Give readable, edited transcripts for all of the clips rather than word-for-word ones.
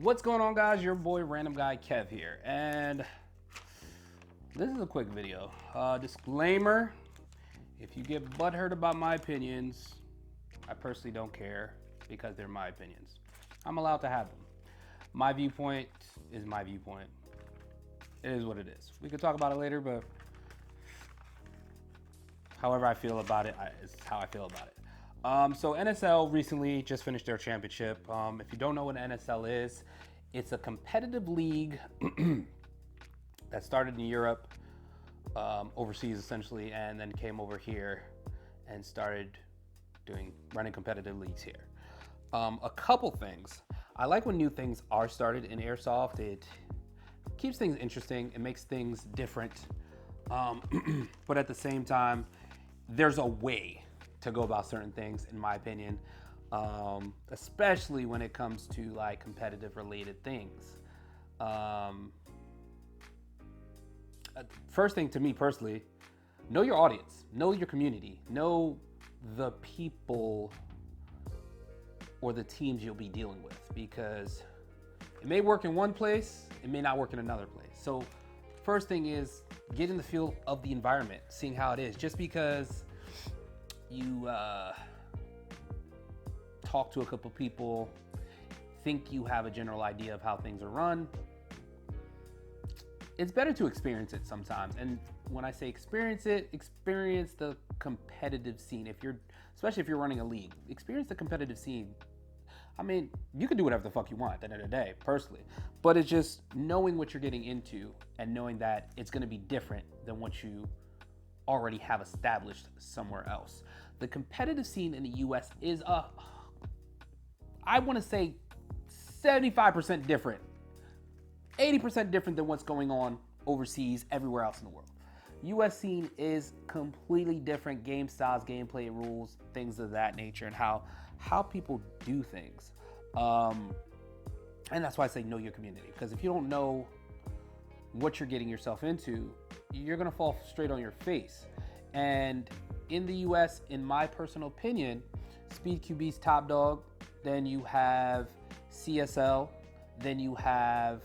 What's going on, guys? Your boy RandomGuyKev here, and this is a quick video. Disclaimer, if you get butthurt about my opinions, I personally don't care because they're my opinions. I'm allowed to have them. My viewpoint is my viewpoint. It is what it is. We could talk about it later, but however I feel about it is how I feel about it. So NSL recently just finished their championship. If you don't know what NSL is, it's a competitive league that started in Europe, overseas essentially, and then came over here and started running competitive leagues here. A couple things. I like when new things are started in Airsoft. It keeps things interesting. It makes things different. But at the same time, there's a way to go about certain things, in my opinion, especially when it comes to like competitive related things. First thing to me personally, know your audience, know your community, know the people or the teams you'll be dealing with, because it may work in one place, it may not work in another place. So first thing is get in the feel of the environment, seeing how it is. Just because you talk to a couple people, think you have a general idea of how things are run, it's better to experience it sometimes. And when I say experience it, experience the competitive scene. Especially if you're running a league, experience the competitive scene. I mean, you can do whatever the fuck you want at the end of the day, personally, but it's just knowing what you're getting into and knowing that it's going to be different than what you already have established somewhere else. The competitive scene in the US is I want to say 75% different, 80% different than what's going on overseas, everywhere else in the world. US scene is completely different. Game styles, gameplay rules, things of that nature, and how people do things. And that's why I say know your community, because if you don't know what you're getting yourself into, you're gonna fall straight on your face. And in the US, in my personal opinion, Speed QB's top dog. Then you have CSL. Then you have,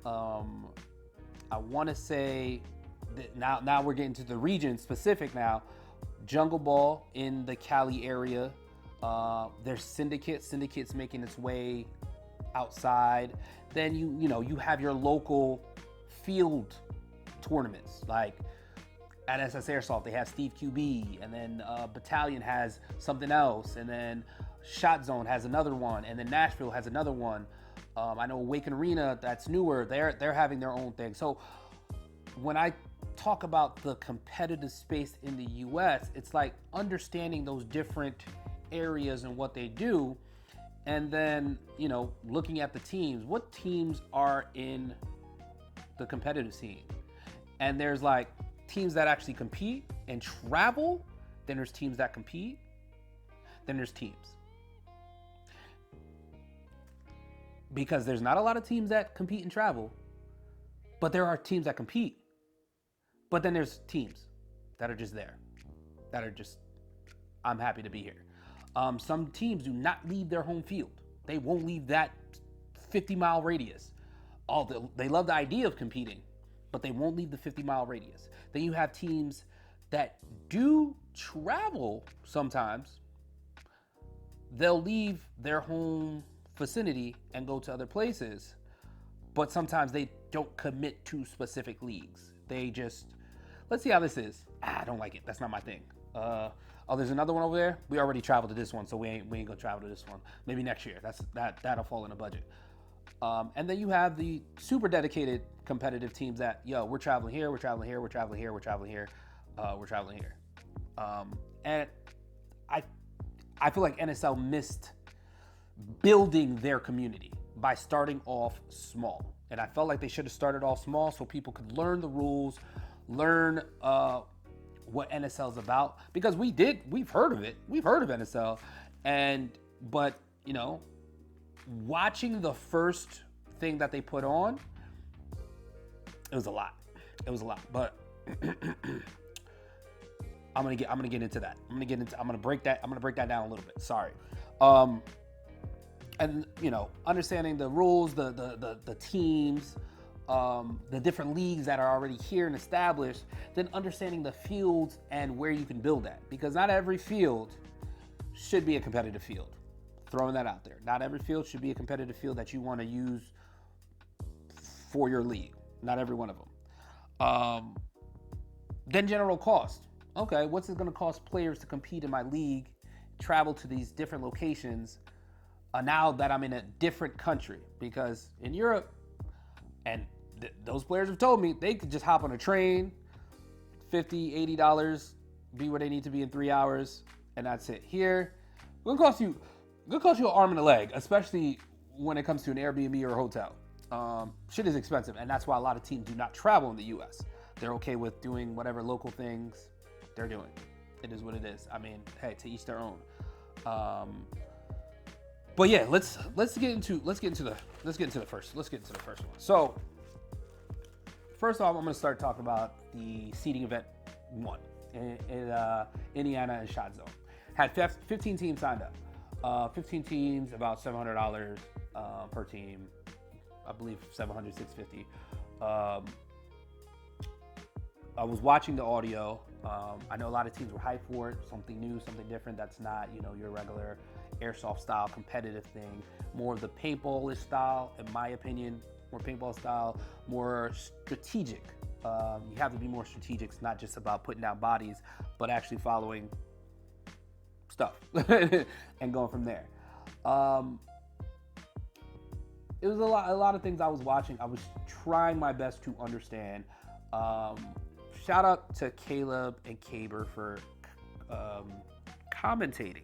I want to say that now we're getting to the region specific now. Jungle Ball in the Cali area. There's Syndicate's making its way outside. Then you have your local field tournaments, like at SS Airsoft they have Steve QB, and then Battalion has something else, and then ShotZone has another one, and then Nashville has another one. I know Awaken Arena, that's newer, they're having their own thing. So when I talk about the competitive space in the US, it's like understanding those different areas and what they do, and then looking at the teams. What teams are in the competitive scene? And there's like teams that actually compete and travel, then there's teams that compete, then there's teams. Because there's not a lot of teams that compete and travel, but there are teams that compete. But then there's teams that are just there, that are just, I'm happy to be here. Some teams do not leave their home field. They won't leave that 50-mile radius. They love the idea of competing, but they won't leave the 50-mile radius. Then you have teams that do travel sometimes. They'll leave their home vicinity and go to other places, but sometimes they don't commit to specific leagues. They just, let's see how this is. I don't like it. That's not my thing. There's another one over there. We already traveled to this one, so we ain't gonna travel to this one. Maybe next year. That'll fall in the budget. And then you have the super dedicated competitive teams that, we're traveling here, we're traveling here, we're traveling here, we're traveling here, we're traveling here. And I feel like NSL missed building their community by starting off small. And I felt like they should have started off small so people could learn the rules, learn what NSL is about. Because we've heard of it. We've heard of NSL. But watching the first thing that they put on, it was a lot. But I'm gonna get into that. I'm gonna break that down a little bit. Sorry. and understanding the rules, the teams, the different leagues that are already here and established, then understanding the fields and where you can build at. Because not every field should be a competitive field. Throwing that out there. Not every field should be a competitive field that you want to use for your league. Not every one of them. Then general cost. Okay, what's it going to cost players to compete in my league, travel to these different locations, now that I'm in a different country? Because in Europe, and those players have told me, they could just hop on a train, $50, $80, be where they need to be in 3 hours, and that's it. Here, it's gonna cost you an arm and a leg, especially when it comes to an Airbnb or a hotel. Shit is expensive, and that's why a lot of teams do not travel in the U.S. They're okay with doing whatever local things they're doing. It is what it is. I mean, hey, to each their own. But yeah, let's get into the first one. So first off, I'm gonna start talking about the seeding event 1 in Indiana and ShotZone. Had 15 teams signed up. 15 teams, about $700 per team. I believe 700, 650. I was watching the audio. I know a lot of teams were hyped for it, something new, something different that's not, your regular Airsoft style competitive thing. More of the paintballish style, in my opinion, more paintball style, more strategic. You have to be more strategic. It's not just about putting down bodies, but actually following stuff and going from there. It was a lot of things I was watching. I was trying my best to understand. Shout out to Caleb and Kaber for commentating.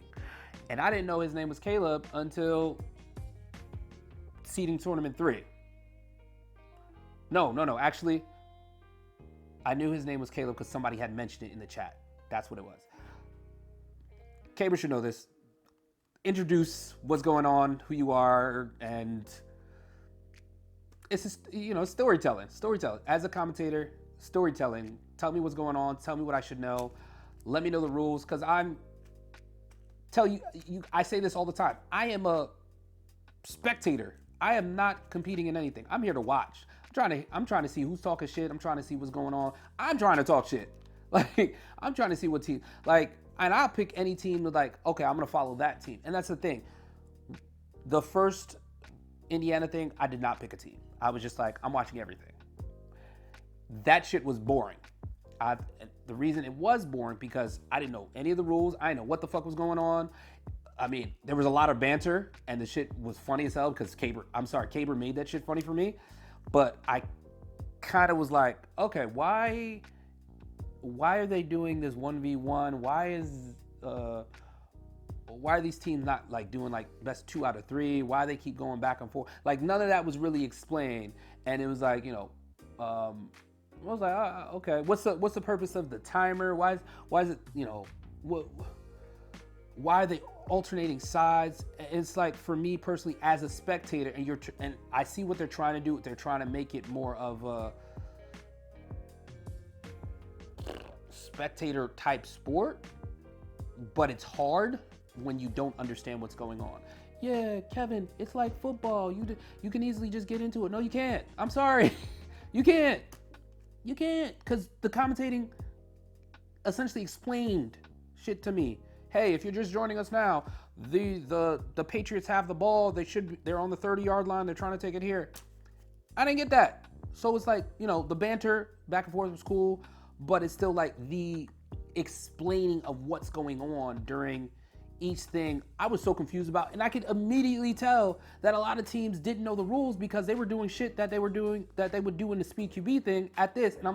And I didn't know his name was Caleb until seeding tournament 3. No. Actually, I knew his name was Caleb because somebody had mentioned it in the chat. That's what it was. Kaber should know this. Introduce what's going on, who you are, and it's just, storytelling. As a commentator, storytelling. Tell me what's going on. Tell me what I should know. Let me know the rules, because I say this all the time. I am a spectator. I am not competing in anything. I'm here to watch. I'm trying to see who's talking shit. I'm trying to see what's going on. I'm trying to talk shit. I'm trying to see what team, and I'll pick any team to okay, I'm going to follow that team. And that's the thing. The first Indiana thing, I did not pick a team. I was just I'm watching everything. That shit was boring. The reason it was boring because I didn't know any of the rules. I didn't know what the fuck was going on. I mean, there was a lot of banter and the shit was funny as hell because Kaber made that shit funny for me. But I kind of was okay, why are they doing this 1v1? Why are these teams not doing best 2 out of 3? Why they keep going back and forth? None of that was really explained. And it was I was okay, what's the purpose of the timer? Why is it, why are they alternating sides? It's for me personally as a spectator, and I see what they're trying to do. They're trying to make it more of a spectator type sport, but it's hard when you don't understand what's going on. Yeah, Kevin, it's like football. You can easily just get into it. No, you can't. I'm sorry. You can't, because the commentating essentially explained shit to me. Hey, if you're just joining us now, the Patriots have the ball. They're on the 30-yard line. They're trying to take it here. I didn't get that. So it's the banter back and forth was cool, but it's still the explaining of what's going on during each thing I was so confused about. And I could immediately tell that a lot of teams didn't know the rules because they were doing shit that they would do in the speed QB thing at this. And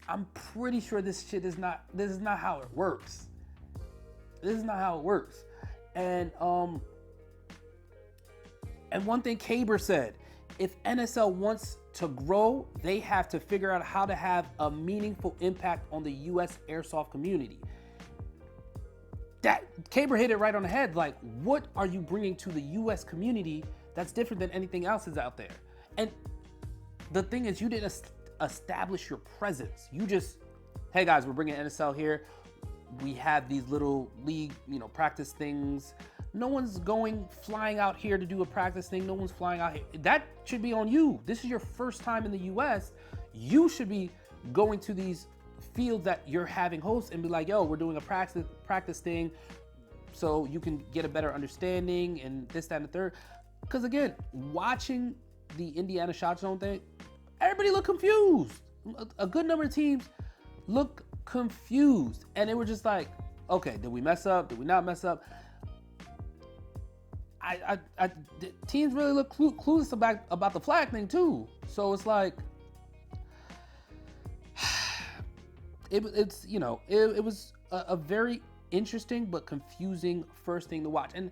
I'm pretty sure this is not how it works. This is not how it works. And one thing Kaber said, if NSL wants to grow, they have to figure out how to have a meaningful impact on the U.S. Airsoft community. That Kaber hit it right on the head. What are you bringing to the U.S. community that's different than anything else is out there? And the thing is, you didn't establish your presence. You just, hey guys, we're bringing NSL here. We have these little league, practice things. No one's flying out here to do a practice thing. No one's flying out here. That should be on you. This is your first time in the US. You should be going to these fields that you're having hosts and be like, yo, we're doing a practice thing so you can get a better understanding and this, that, and the third. Because again, watching the Indiana ShotZone thing, everybody looked confused. A good number of teams look confused. And they were just like, okay, did we mess up? Did we not mess up? Teams really look clueless about the flag thing too. So it's like, it was a very interesting but confusing first thing to watch. And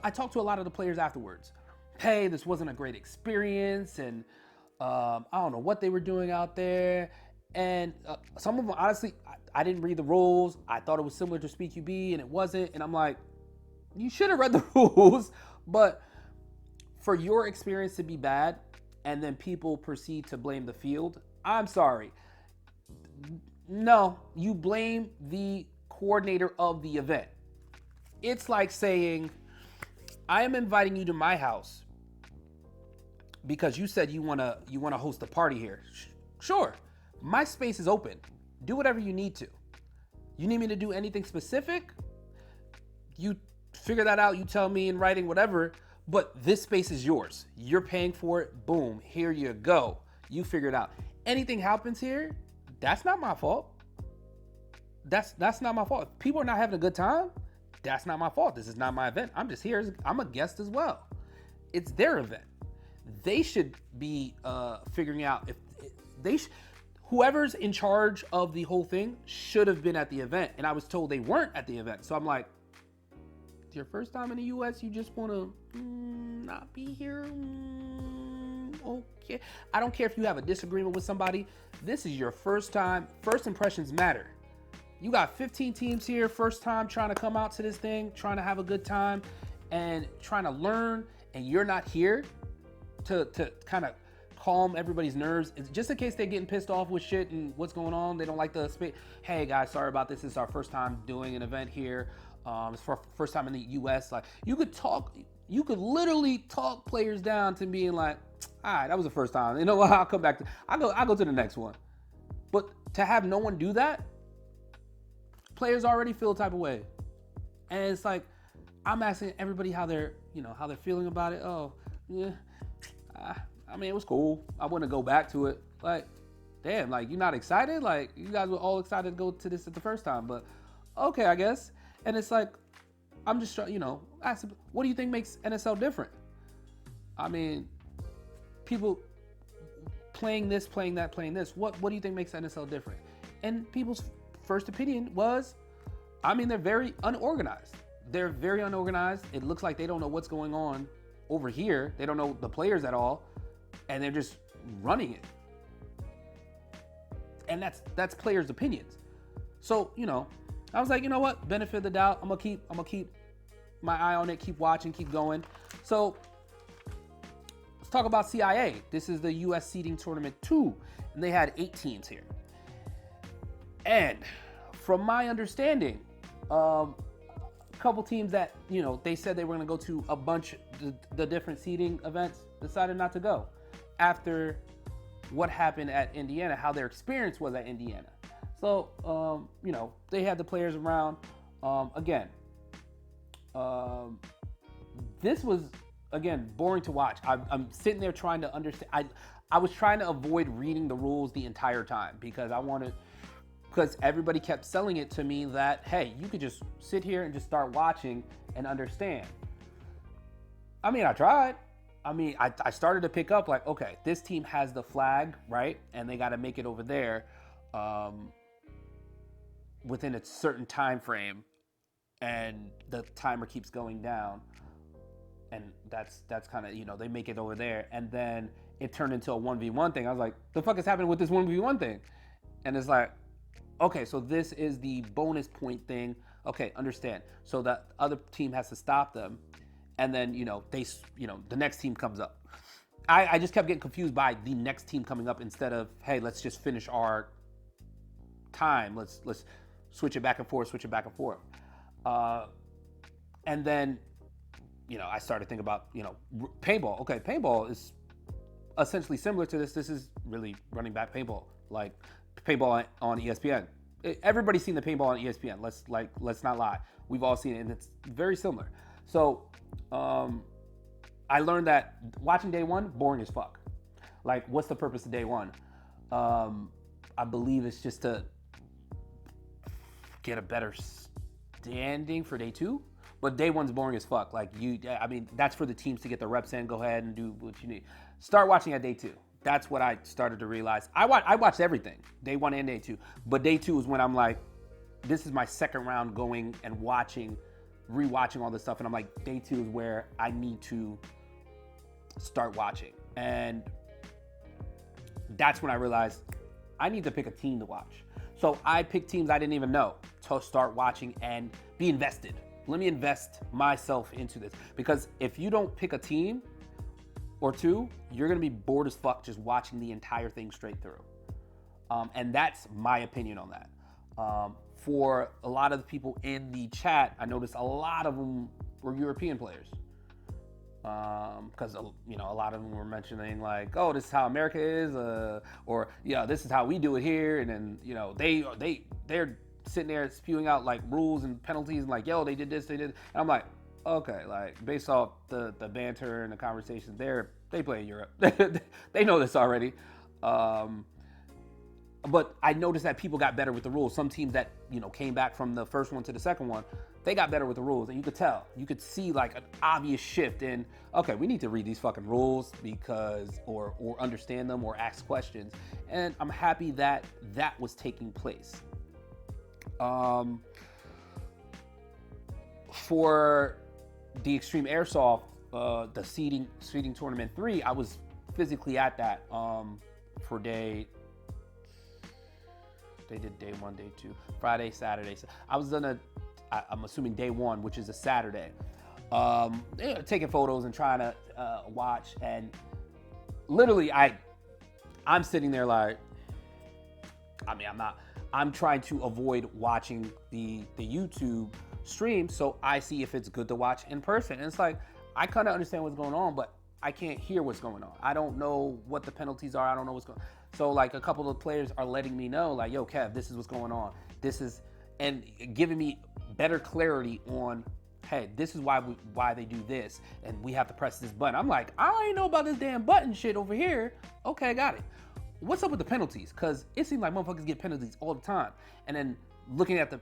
I talked to a lot of the players afterwards. Hey, this wasn't a great experience, and I don't know what they were doing out there. And some of them, honestly, I didn't read the rules. I thought it was similar to Speak UB, and it wasn't. And I'm like, you should have read the rules. But for your experience to be bad, and then people proceed to blame the field, I'm sorry. No, you blame the coordinator of the event. It's like saying, I am inviting you to my house because you said you want to host a party here. Sure, my space is open. Do whatever you need to. You need me to do anything specific? You figure that out. You tell me in writing, whatever. But this space is yours. You're paying for it. Boom, here you go. You figure it out. Anything happens here, that's not my fault. That's not my fault. If people are not having a good time, that's not my fault. This is not my event. I'm just here. I'm a guest as well. It's their event. They should be figuring out if whoever's in charge of the whole thing should have been at the event. And I was told they weren't at the event. So I'm like, it's your first time in the US. You just want to not be here. Okay. I don't care if you have a disagreement with somebody. This is your first time. First impressions matter. You got 15 teams here, first time trying to come out to this thing, trying to have a good time and trying to learn, and you're not here to kind of calm everybody's nerves. It's just in case they're getting pissed off with shit and what's going on. They don't like the space. Hey guys, sorry about this. This is our first time doing an event here. It's for first time in the US. Like you could literally talk players down to being like, all right, that was the first time. You know what? I'll come back I'll go to the next one. But to have no one do that, players already feel a type of way. And it's like, I'm asking everybody how they're feeling about it. Oh, yeah. I mean, it was cool. I wouldn't go back to it. Like, damn, like, you're not excited? Like, you guys were all excited to go to this at the first time, but okay, I guess. And it's like, I'm just trying, asking, what do you think makes NSL different? I mean, people playing this, playing that, playing this. What do you think makes NSL different? And people's first opinion was, I mean, they're very unorganized. They're very unorganized. It looks like they don't know what's going on over here. They don't know the players at all, and they're just running it. And that's players' opinions. So, I was like, you know what? Benefit of the doubt. I'm gonna keep my eye on it, keep watching, keep going. So let's talk about CIA. This is the US Seeding Tournament 2, and they had 8 teams here. And from my understanding, a couple teams that, they said they were going to go to a bunch of the different seeding events decided not to go after what happened at Indiana, how their experience was at Indiana. So, they had the players around. This was, again, boring to watch. I'm sitting there trying to understand. I was trying to avoid reading the rules the entire time because because everybody kept selling it to me that, hey, you could just sit here and just start watching and understand. I mean, I tried. I mean, I started to pick up like, okay, this team has the flag, right? And they got to make it over there within a certain time frame, and the timer keeps going down. And that's kind of, they make it over there. And then it turned into a 1v1 thing. I was like, the fuck is happening with this 1v1 thing? And it's like, okay, so this is the bonus point thing. Okay, understand. So that other team has to stop them, and then the next team comes up. I just kept getting confused by the next team coming up instead of, hey, let's just finish our time. Let's switch it back and forth, And then I started thinking about, paintball. Okay, paintball is essentially similar to this. This is really running back paintball, like paintball on ESPN. Everybody's seen the paintball on ESPN. Let's not lie. We've all seen it, and it's very similar. So I learned that watching day one, boring as fuck. Like, what's the purpose of day one? I believe it's just to get a better standing for day two. But day one's boring as fuck. Like, that's for the teams to get the reps in. Go ahead and do what you need. Start watching at day two. That's what I started to realize. I watched everything, day one and day two. But day two is when I'm like, this is my second round going and rewatching all this stuff. And I'm like, day two is where I need to start watching. And that's when I realized I need to pick a team to watch. So I picked teams I didn't even know to start watching and be invested. Let me invest myself into this. Because if you don't pick a team or two, you're gonna be bored as fuck just watching the entire thing straight through. And that's my opinion on that. For a lot of the people in the chat, I noticed a lot of them were European players. Because a lot of them were mentioning like, oh, this is how America is, or yeah, this is how we do it here, and then they're sitting there spewing out like rules and penalties and like, yo, they did this, they did. And I'm like, okay, like based off the banter and the conversations, they play in Europe, they know this already. But I noticed that people got better with the rules. Some teams that came back from the first one to the second one, they got better with the rules, and you could tell. You could see like an obvious shift in, okay, we need to read these fucking rules because, or understand them or ask questions. And I'm happy that that was taking place. For the Extreme Airsoft, the seeding tournament 3, I was physically at that for they did day 1, day 2, Friday, Saturday. So I was I'm assuming day 1, which is a Saturday, taking photos and trying to watch, and literally I'm sitting there like, I'm trying to avoid watching the YouTube stream so I see if it's good to watch in person. And it's like, I kind of understand what's going on, but I can't hear what's going on. I don't know what the penalties are. I don't know what's going on. So like a couple of players are letting me know like, yo, Kev, this is what's going on. And giving me better clarity on, hey, this is why they do this, and we have to press this button. I'm like, I don't even know about this damn button shit over here. Okay, got it. What's up with the penalties? Because it seems like motherfuckers get penalties all the time. And then looking at them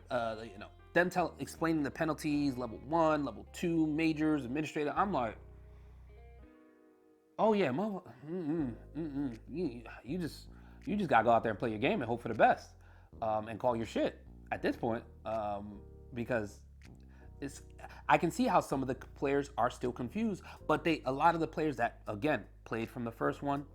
explaining the penalties, level 1, level 2, majors, administrator, I'm like, oh yeah, you just gotta go out there and play your game and hope for the best, and call your shit at this point, because I can see how some of the players are still confused, but a lot of the players that again played from the first one,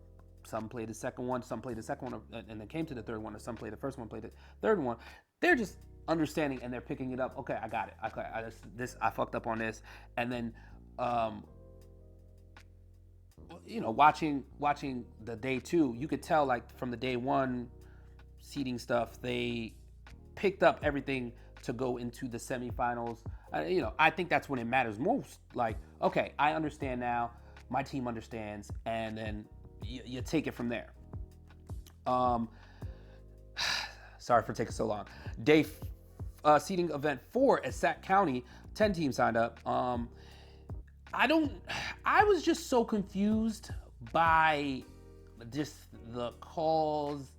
some played the second one, some played the second one, and then came to the third one, or some played the first one, played the third one. They're just understanding and they're picking it up. Okay, I got it. I fucked up on this, and then watching the day 2, you could tell like from the day 1 seeding stuff, they picked up everything to go into the semifinals. I think that's when it matters most. Like, okay, I understand now, my team understands, and then you take it from there. Sorry for taking so long. Day seeding event 4 at Sac County, 10 teams signed up. I was just so confused by just the calls,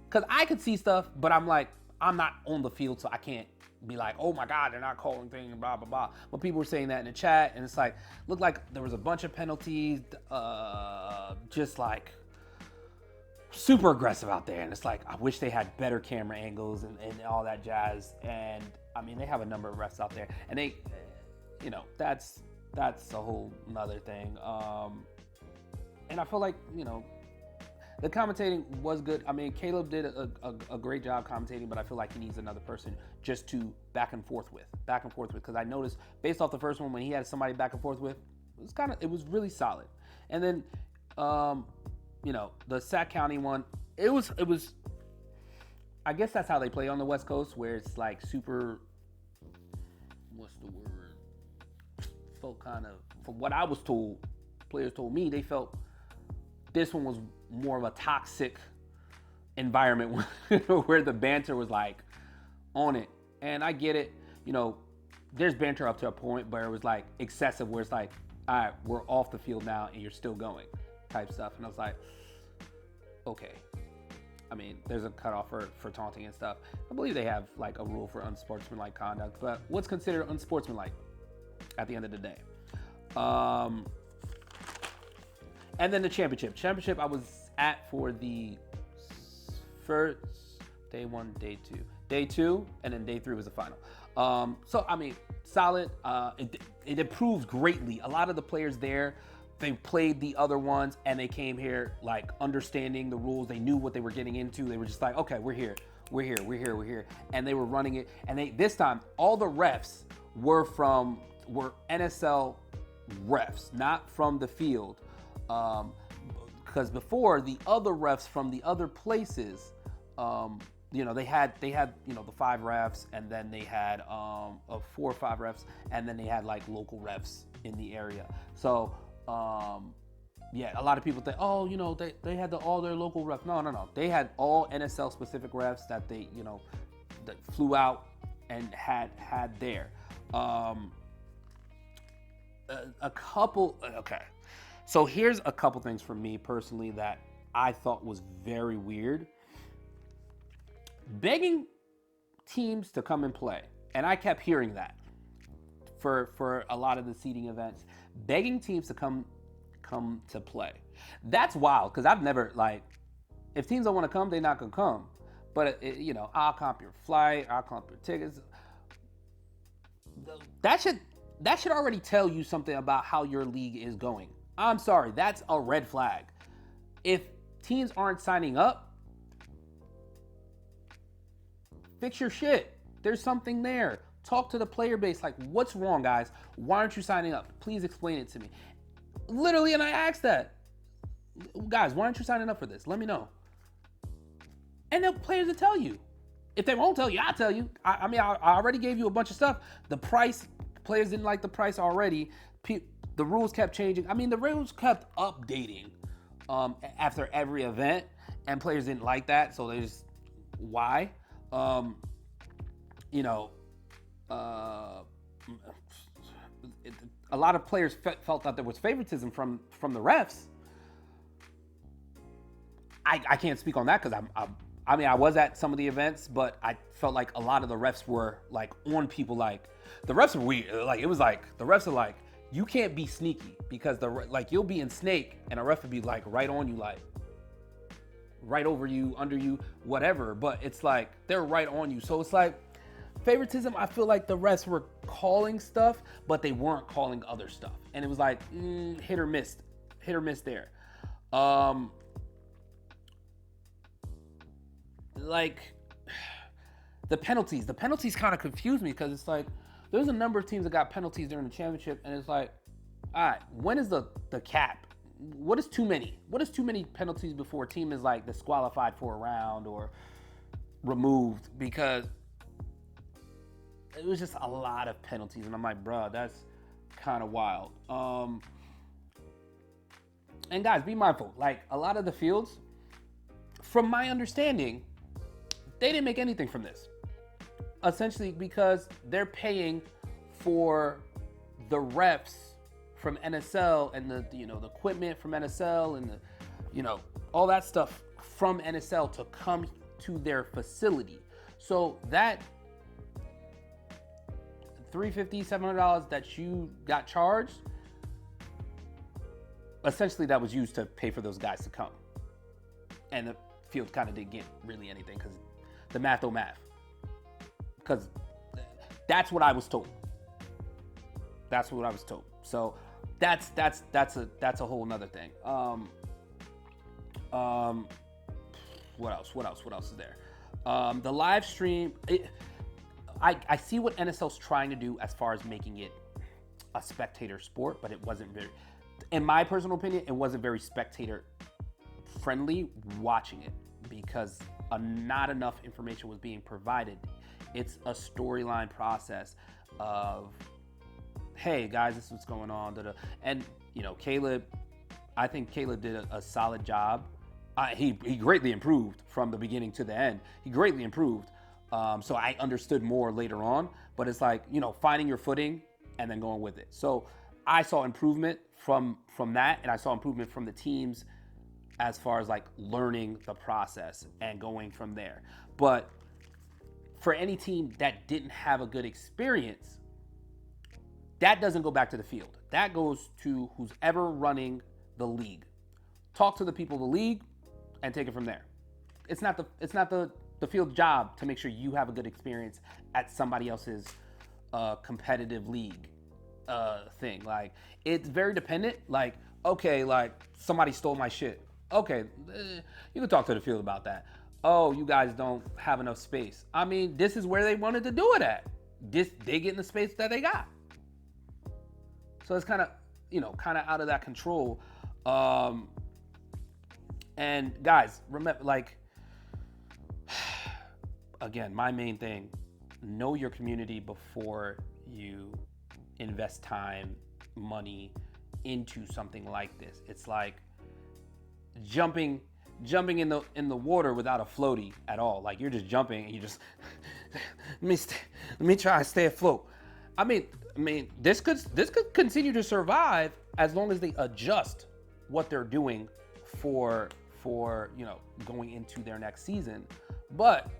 because I could see stuff, but I'm like, I'm not on the field, so I can't be like, oh my God, they're not calling things, blah, blah, blah. But people were saying that in the chat, and it's like, looked like there was a bunch of penalties, just like super aggressive out there. And it's like, I wish they had better camera angles and all that jazz. And I mean, they have a number of refs out there, and they, that's a whole nother thing. And I feel like, the commentating was good. I mean, Caleb did a great job commentating, but I feel like he needs another person just to back and forth with. Because I noticed based off the first one, when he had somebody back and forth with, it was really solid. And then, the Sac County one, it was, I guess that's how they play on the West Coast, where it's like super, what's the word? felt kind of, from what I was told, players told me, they felt this one was more of a toxic environment where the banter was like on it. And I get it, you know, there's banter up to a point where it was like excessive, where it's like, all right, we're off the field now and you're still going type stuff. And I was like, okay. I mean, there's a cutoff for taunting and stuff. I believe they have like a rule for unsportsmanlike conduct, but what's considered unsportsmanlike at the end of the day? And then the championship. Championship I was at for the first day 1, day 2. Day 2, and then day 3 was the final. So, I mean, solid. It improved greatly. A lot of the players there, they played the other ones, and they came here like understanding the rules. They knew what they were getting into. They were just like, okay, we're here. And they were running it. And this time, all the refs were NSL refs, not from the field. Because before, the other refs from the other places, they had the 5 refs, and then they had 4 or 5 refs, and then they had like local refs in the area. So a lot of people think, they had all their local refs. No. They had all NSL specific refs that they, that flew out and had there. Okay. So here's a couple things for me personally that I thought was very weird. Begging teams to come and play. And I kept hearing that for a lot of the seeding events. Begging teams to come to play. That's wild, because I've never, if teams don't want to come, they're not going to come. But, I'll comp your flight, I'll comp your tickets. That should already tell you something about how your league is going. I'm sorry, that's a red flag. If teams aren't signing up, fix your shit. There's something there. Talk to the player base. Like, what's wrong, guys? Why aren't you signing up? Please explain it to me. Literally, and I asked that. Guys, why aren't you signing up for this? Let me know. And the players will tell you. If they won't tell you, I'll tell you. I already gave you a bunch of stuff. The price, players didn't like the price already. The rules kept changing. I mean, the rules kept updating after every event, and players didn't like that, so they just, why? A lot of players felt that there was favoritism from the refs. I can't speak on that because I was at some of the events, but I felt like a lot of the refs were like on people. Like, the refs are weird. Like, it was like the refs are like, you can't be sneaky, because you'll be in snake and a ref would be like right on you, like right over you, under you, whatever. But it's like they're right on you. So it's like favoritism. I feel like the refs were calling stuff, but they weren't calling other stuff. And it was like hit or miss there. Like the penalties kind of confused me, because it's like there's a number of teams that got penalties during the championship, and it's like, all right, when is the cap? What is too many? What is too many penalties before a team is like disqualified for a round or removed? Because it was just a lot of penalties, and I'm like, bruh, that's kind of wild. And guys, be mindful. Like, a lot of the fields, from my understanding, they didn't make anything from this. Essentially because they're paying for the refs from NSL and the equipment from NSL and all that stuff from NSL to come to their facility. So that $350, $700 that you got charged, essentially that was used to pay for those guys to come. And the field kind of didn't get really anything because the math don't math. Because that's what I was told. So that's a whole nother thing. What else is there? The live stream. I see what NSL's trying to do as far as making it a spectator sport, but it wasn't very, in my personal opinion, it wasn't very spectator friendly watching it, because not enough information was being provided. It's a storyline process of hey guys, this is what's going on. And Caleb, I think Caleb did a solid job. He greatly improved from the beginning to the end. He greatly improved. So I understood more later on, but it's like, finding your footing and then going with it. So I saw improvement from that, and I saw improvement from the teams as far as like learning the process and going from there. But for any team that didn't have a good experience, that doesn't go back to the field. That goes to who's ever running the league. Talk to the people of the league and take it from there. It's not the field's job to make sure you have a good experience at somebody else's competitive league thing. Like, it's very dependent. Like, okay, like somebody stole my shit. Okay, you can talk to the field about that. Oh, you guys don't have enough space. I mean, this is where they wanted to do it at. They get in the space that they got. So it's kind of out of that control. And guys, remember, like, again, my main thing, know your community before you invest time, money into something like this. It's like jumping in the water without a floaty at all. Like, you're just jumping and you just let me try to stay afloat. I mean, this could continue to survive as long as they adjust what they're doing for going into their next season. But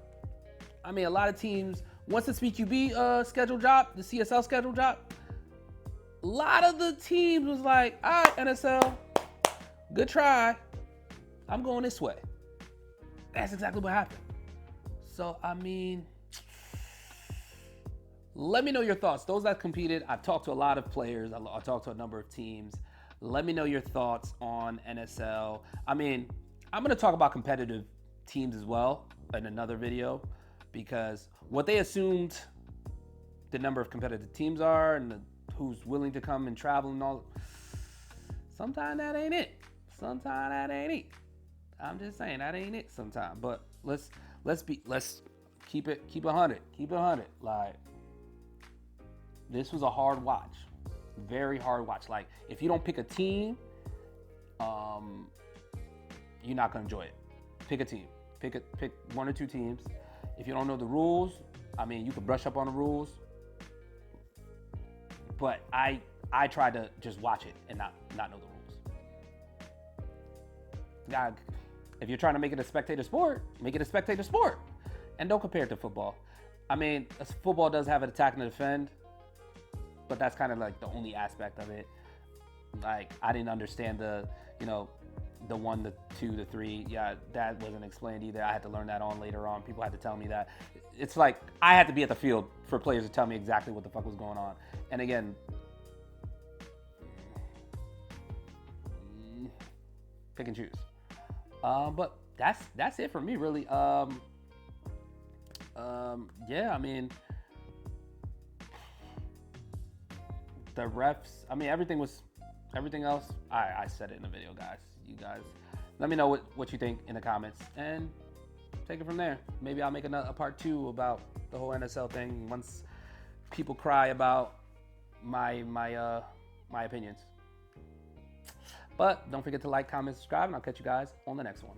I mean, a lot of teams, once the SpeedQB schedule dropped, the CSL schedule dropped, a lot of the teams was like, all right, NSL, good try. I'm going this way. That's exactly what happened. So, I mean, let me know your thoughts. Those that competed, I've talked to a lot of players. I talked to a number of teams. Let me know your thoughts on NSL. I mean, I'm going to talk about competitive teams as well in another video, because what they assumed the number of competitive teams are and who's willing to come and travel and all, sometimes that ain't it. Sometimes that ain't it. I'm just saying, that ain't it sometimes. But let's keep it 100. Keep it 100. Like, this was a hard watch. Very hard watch. Like, if you don't pick a team, you're not gonna enjoy it. Pick a team. Pick one or two teams. If you don't know the rules, I mean, you can brush up on the rules. But I try to just watch it and not know the rules. God, if you're trying to make it a spectator sport, make it a spectator sport. And don't compare it to football. I mean, football does have an attack and a defend, but that's kind of like the only aspect of it. Like, I didn't understand the 1, the 2, the 3. Yeah, that wasn't explained either. I had to learn that on later on. People had to tell me that. It's like I had to be at the field for players to tell me exactly what the fuck was going on. And again, pick and choose. But that's it for me, really. Yeah, I mean, the refs, I mean, everything else, I said it in the video, guys. You guys, let me know what you think in the comments and take it from there. Maybe I'll make a part 2 about the whole NSL thing once people cry about my opinions. But don't forget to like, comment, subscribe, and I'll catch you guys on the next one.